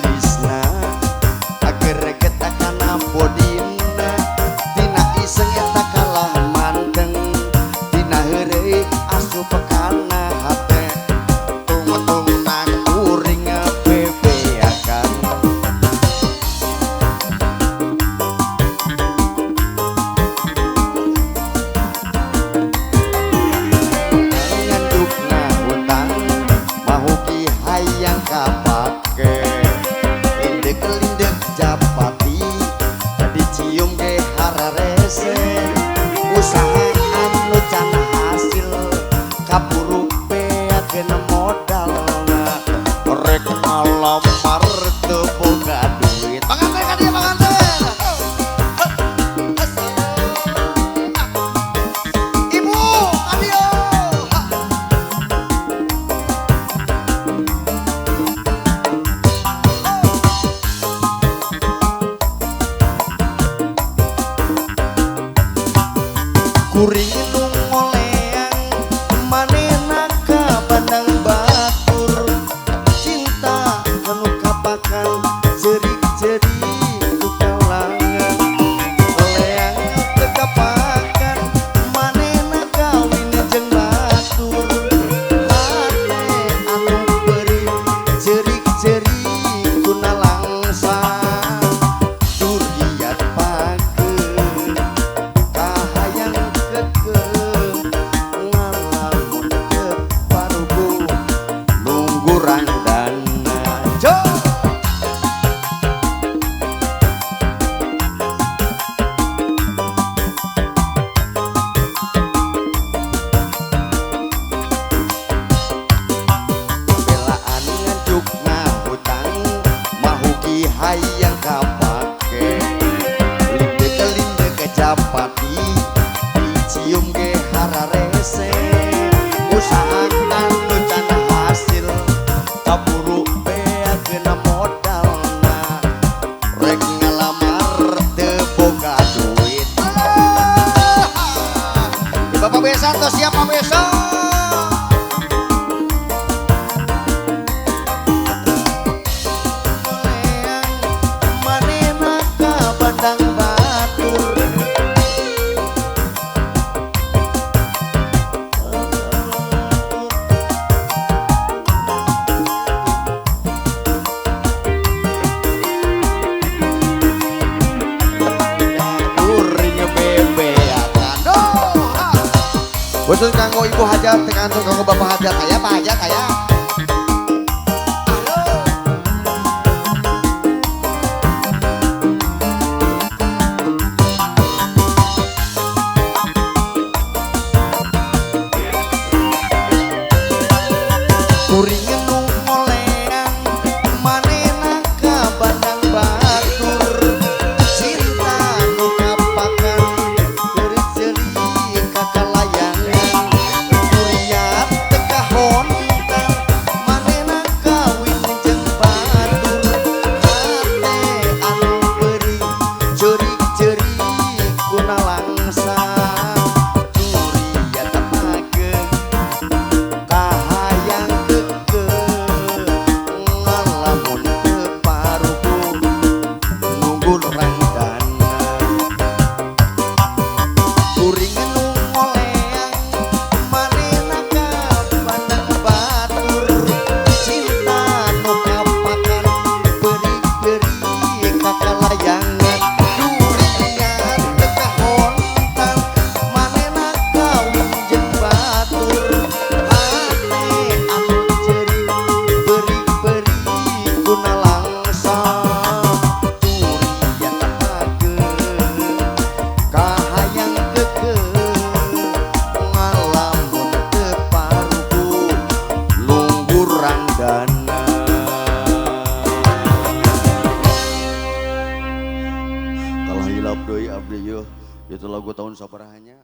gelisna agereget akana bodina tina iseng eta kalah mandeng tina heureuy asup kana hate tung-tung nang kuring bebeakan ngandukna hutang mahuki hayang kapake lindek-lindek japati dicium ge hararese usaha anu can hasil kaburu beakeun modalna rek ngalamar teu boga duit panganten ka dieu panganten ibu ka dieu kuring nu ngoleang manehna ka bandang batur cinta anu kapakan jerik-jerik ku kalangan leang teu kapakan manehna kawin jeung batur hate anu beri jerik-jerik ku nalangsang duriat pageun kahayang ngalamun teu parugu nunggu randana jo belaan ngajukna hutang mahuki hayang kapake lindek-lindek japati dicium ge hararese usaha anu can hasil kaburu beakeun modalna rek ngalamar teu boga duit Bapak Besan tos siap Pak Besan ngoleang manehna ka bandang batur kuring bebeakan betul kanggo ibu hajat tekantung kanggo bapak hajat aya Pak Hajat aya kuring nu ngoleang manehna ka bandang batur cinta nu kapakan jerik-jerik ka kalayangan duriat teu kahontan manehna kawin jeung batur hate anu beri jerik-jerik ku nalangsang duriat pageun kahayang ngalamun teu parugu nunggu randana kuring nu ngoleang manehna ka bandang batur cinta nu kapakan beri-beri ka kalayangan durian teu kahontan manehna kawin jeung batur hate anu jerik beri-beri ku nalangsang durian pageun kahayang ngalamun teu parugu nunggu randana kalah hilap deui abdi yeuh itu lagu tahun sabaraha nya